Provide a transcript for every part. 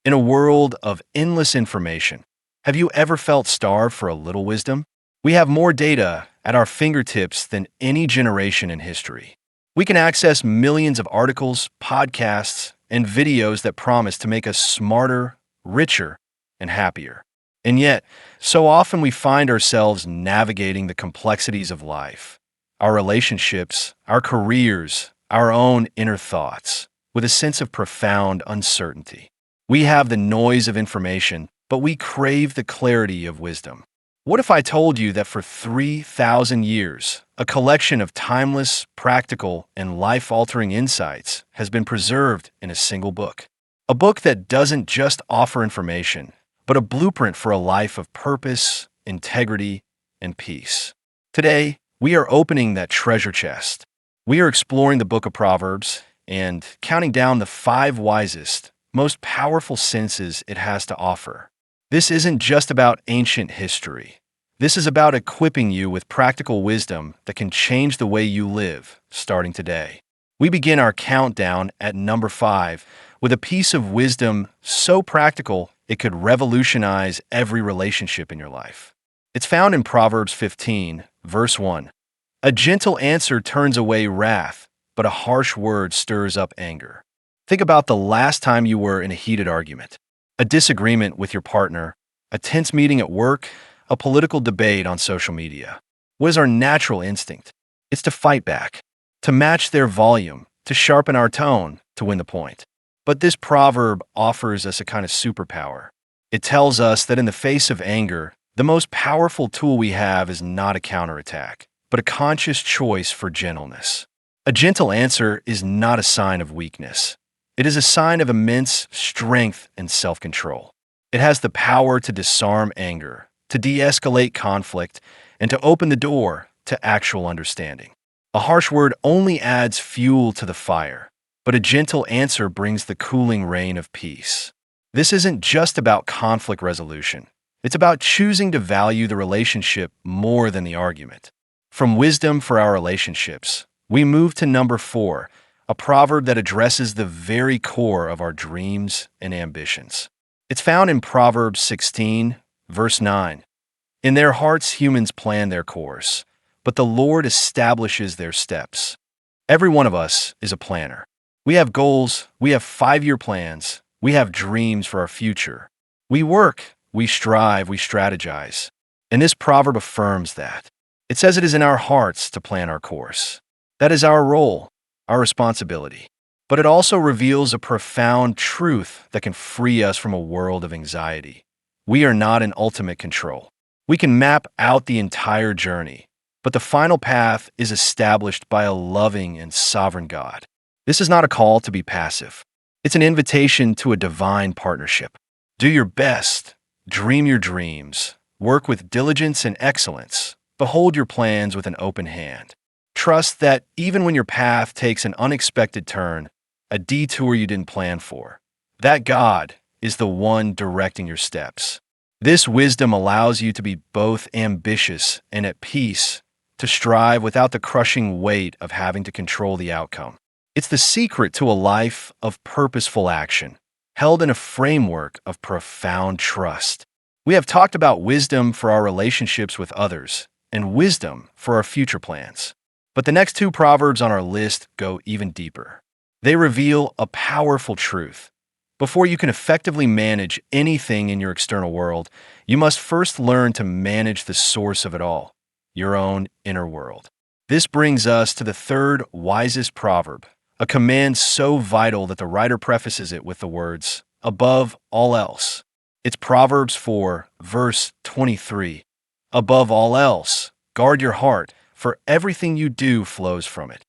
In a world of endless information, have you ever felt starved for a little wisdom? We have more data at our fingertips than any generation in history. We can access millions of articles, podcasts, and videos that promise to make us smarter, richer, and happier. And yet, so often we find ourselves navigating the complexities of life, our relationships, our careers, our own inner thoughts, with a sense of profound uncertainty. We have the noise of information, but we crave the clarity of wisdom. What if I told you that for 3,000 years, a collection of timeless, practical, and life-altering insights has been preserved in a single book? A book that doesn't just offer information, but a blueprint for a life of purpose, integrity, and peace. Today, we are opening that treasure chest. We are exploring the book of Proverbs and counting down the 5 wisest, most powerful senses it has to offer. This isn't just about ancient history. This is about equipping you with practical wisdom that can change the way you live, starting today. We begin our countdown at number 5 with a piece of wisdom so practical it could revolutionize every relationship in your life. It's found in Proverbs 15, verse 1. A gentle answer turns away wrath, but a harsh word stirs up anger. Think about the last time you were in a heated argument, a disagreement with your partner, a tense meeting at work, a political debate on social media. What is our natural instinct? It's to fight back, to match their volume, to sharpen our tone, to win the point. But this proverb offers us a kind of superpower. It tells us that in the face of anger, the most powerful tool we have is not a counterattack, but a conscious choice for gentleness. A gentle answer is not a sign of weakness. It is a sign of immense strength and self-control. It has the power to disarm anger, to de-escalate conflict, and to open the door to actual understanding. A harsh word only adds fuel to the fire, but a gentle answer brings the cooling rain of peace. This isn't just about conflict resolution. It's about choosing to value the relationship more than the argument. From wisdom for our relationships, we move to number 4, a proverb that addresses the very core of our dreams and ambitions. It's found in Proverbs 16, verse 9. In their hearts humans plan their course, but the Lord establishes their steps. Every one of us is a planner. We have goals, we have 5-year plans, we have dreams for our future. We work, we strive, we strategize. And this proverb affirms that. It says it is in our hearts to plan our course. That is our role, our responsibility. But it also reveals a profound truth that can free us from a world of anxiety. We are not in ultimate control. We can map out the entire journey, but the final path is established by a loving and sovereign God. This is not a call to be passive. It's an invitation to a divine partnership. Do your best, dream your dreams, work with diligence and excellence, behold your plans with an open hand. Trust that even when your path takes an unexpected turn, a detour you didn't plan for, that God is the one directing your steps. This wisdom allows you to be both ambitious and at peace, to strive without the crushing weight of having to control the outcome. It's the secret to a life of purposeful action, held in a framework of profound trust. We have talked about wisdom for our relationships with others and wisdom for our future plans. But the next 2 proverbs on our list go even deeper. They reveal a powerful truth. Before you can effectively manage anything in your external world, you must first learn to manage the source of it all, your own inner world. This brings us to the 3rd wisest proverb, a command so vital that the writer prefaces it with the words, above all else. It's Proverbs 4, verse 23. Above all else, guard your heart, for everything you do flows from it.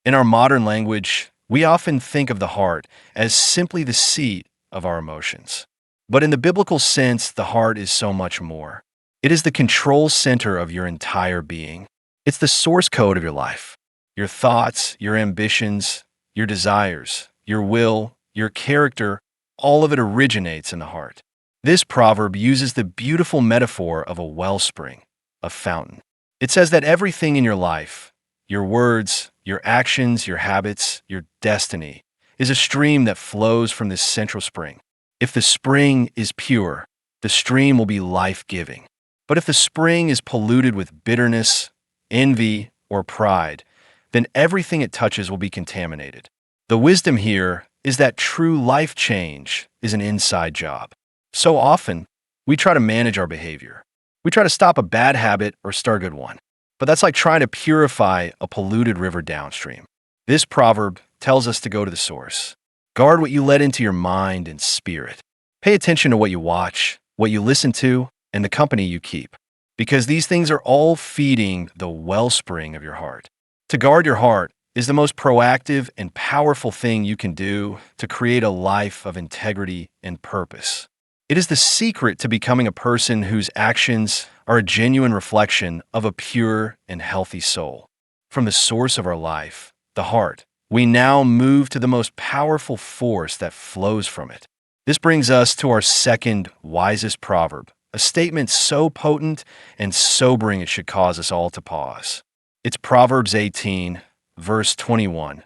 In our modern language, we often think of the heart as simply the seat of our emotions. But in the biblical sense, the heart is so much more. It is the control center of your entire being. It's the source code of your life. Your thoughts, your ambitions, your desires, your will, your character, all of it originates in the heart. This proverb uses the beautiful metaphor of a wellspring, a fountain. It says that everything in your life, your words, your actions, your habits, your destiny, is a stream that flows from this central spring. If the spring is pure, the stream will be life-giving. But if the spring is polluted with bitterness, envy, or pride, then everything it touches will be contaminated. The wisdom here is that true life change is an inside job. So often, we try to manage our behavior. We try to stop a bad habit or start a good one. But that's like trying to purify a polluted river downstream. This proverb tells us to go to the source. Guard what you let into your mind and spirit. Pay attention to what you watch, what you listen to, and the company you keep, because these things are all feeding the wellspring of your heart. To guard your heart is the most proactive and powerful thing you can do to create a life of integrity and purpose. It is the secret to becoming a person whose actions are a genuine reflection of a pure and healthy soul. From the source of our life, the heart, we now move to the most powerful force that flows from it. This brings us to our second wisest proverb, a statement so potent and sobering it should cause us all to pause. It's Proverbs 18, verse 21.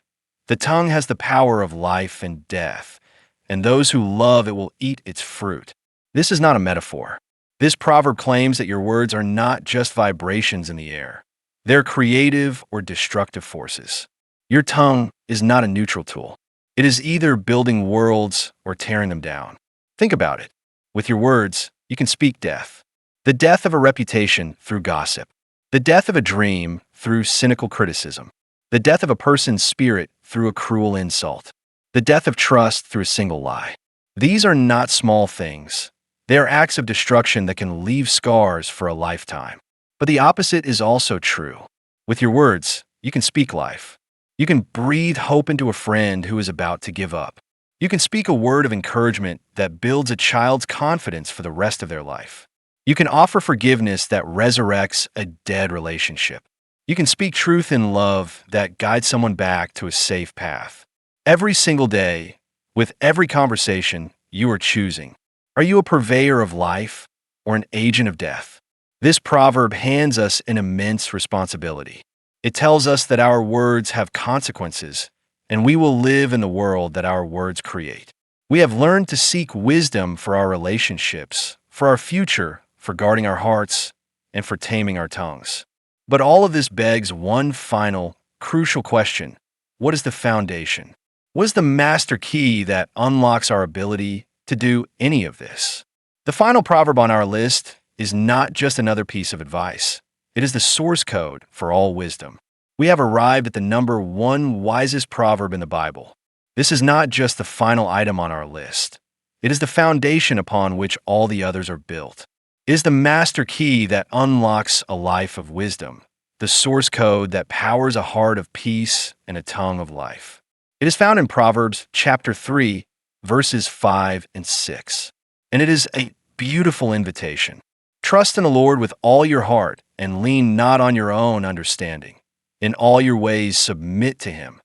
The tongue has the power of life and death, and those who love it will eat its fruit. This is not a metaphor. This proverb claims that your words are not just vibrations in the air. They're creative or destructive forces. Your tongue is not a neutral tool. It is either building worlds or tearing them down. Think about it. With your words, you can speak death. The death of a reputation through gossip. The death of a dream through cynical criticism. The death of a person's spirit through a cruel insult. The death of trust through a single lie. These are not small things. They are acts of destruction that can leave scars for a lifetime. But the opposite is also true. With your words, you can speak life. You can breathe hope into a friend who is about to give up. You can speak a word of encouragement that builds a child's confidence for the rest of their life. You can offer forgiveness that resurrects a dead relationship. You can speak truth in love that guides someone back to a safe path. Every single day, with every conversation, you are choosing. Are you a purveyor of life or an agent of death? This proverb hands us an immense responsibility. It tells us that our words have consequences, and we will live in the world that our words create. We have learned to seek wisdom for our relationships, for our future, for guarding our hearts, and for taming our tongues. But all of this begs one final, crucial question. What is the foundation? What is the master key that unlocks our ability to do any of this? The final proverb on our list is not just another piece of advice. It is the source code for all wisdom. We have arrived at the number one wisest proverb in the Bible. This is not just the final item on our list. It is the foundation upon which all the others are built. It is the master key that unlocks a life of wisdom, the source code that powers a heart of peace and a tongue of life. It is found in Proverbs chapter 3, verses 5 and 6. And it is a beautiful invitation. Trust in the Lord with all your heart and lean not on your own understanding. In all your ways submit to him,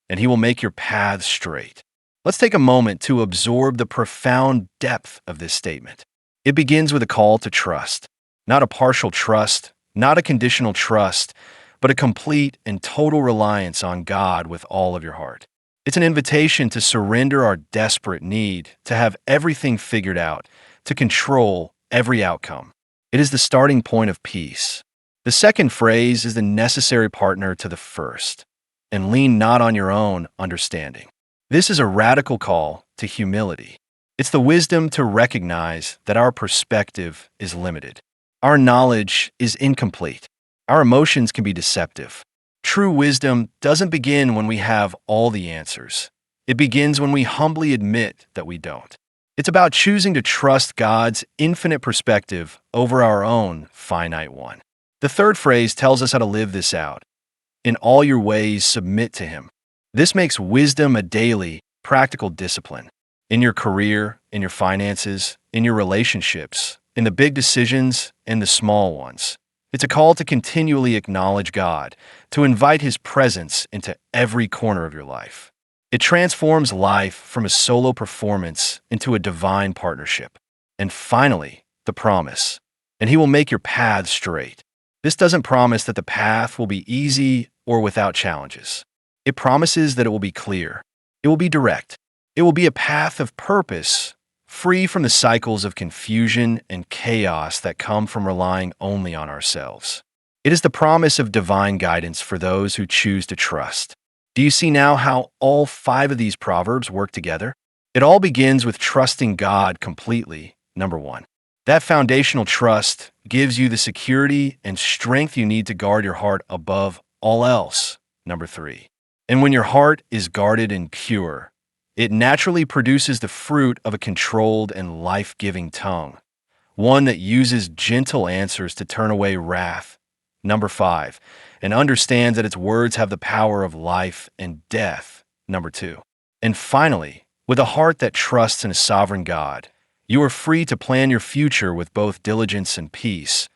and he will make your paths straight. Let's take a moment to absorb the profound depth of this statement. It begins with a call to trust. Not a partial trust, not a conditional trust, but a complete and total reliance on God with all of your heart. It's an invitation to surrender our desperate need to have everything figured out, to control every outcome. It is the starting point of peace. The second phrase is the necessary partner to the first, and lean not on your own understanding. This is a radical call to humility. It's the wisdom to recognize that our perspective is limited. Our knowledge is incomplete. Our emotions can be deceptive. True wisdom doesn't begin when we have all the answers. It begins when we humbly admit that we don't. It's about choosing to trust God's infinite perspective over our own finite one. The third phrase tells us how to live this out. In all your ways, submit to him. This makes wisdom a daily, practical discipline. In your career, in your finances, in your relationships, in the big decisions and the small ones. It's a call to continually acknowledge God, to invite his presence into every corner of your life. It transforms life from a solo performance into a divine partnership. And finally, the promise. And he will make your paths straight. This doesn't promise that the path will be easy or without challenges. It promises that it will be clear. It will be direct. It will be a path of purpose free from the cycles of confusion and chaos that come from relying only on ourselves. It is the promise of divine guidance for those who choose to trust. Do you see now how all 5 of these proverbs work together? It all begins with trusting God completely, number 1. That foundational trust gives you the security and strength you need to guard your heart above all else, number 3. And when your heart is guarded and pure, it naturally produces the fruit of a controlled and life-giving tongue, one that uses gentle answers to turn away wrath, number 5, and understands that its words have the power of life and death, number 2. And finally, with a heart that trusts in a sovereign God, you are free to plan your future with both diligence and peace,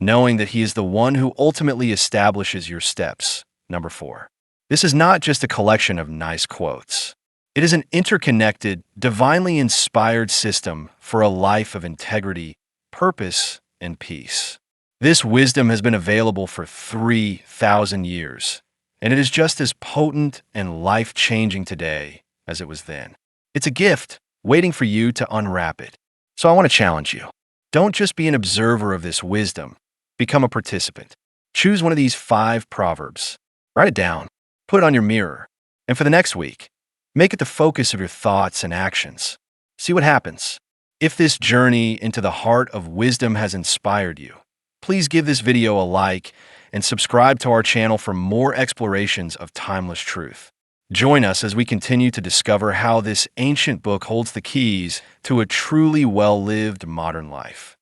knowing that He is the one who ultimately establishes your steps, number 4. This is not just a collection of nice quotes. It is an interconnected, divinely inspired system for a life of integrity, purpose, and peace. This wisdom has been available for 3,000 years, and it is just as potent and life-changing today as it was then. It's a gift waiting for you to unwrap it. So I want to challenge you. Don't just be an observer of this wisdom. Become a participant. Choose one of these 5 proverbs. Write it down. Put it on your mirror. And for the next week, make it the focus of your thoughts and actions. See what happens. If this journey into the heart of wisdom has inspired you, please give this video a like and subscribe to our channel for more explorations of timeless truth. Join us as we continue to discover how this ancient book holds the keys to a truly well-lived modern life.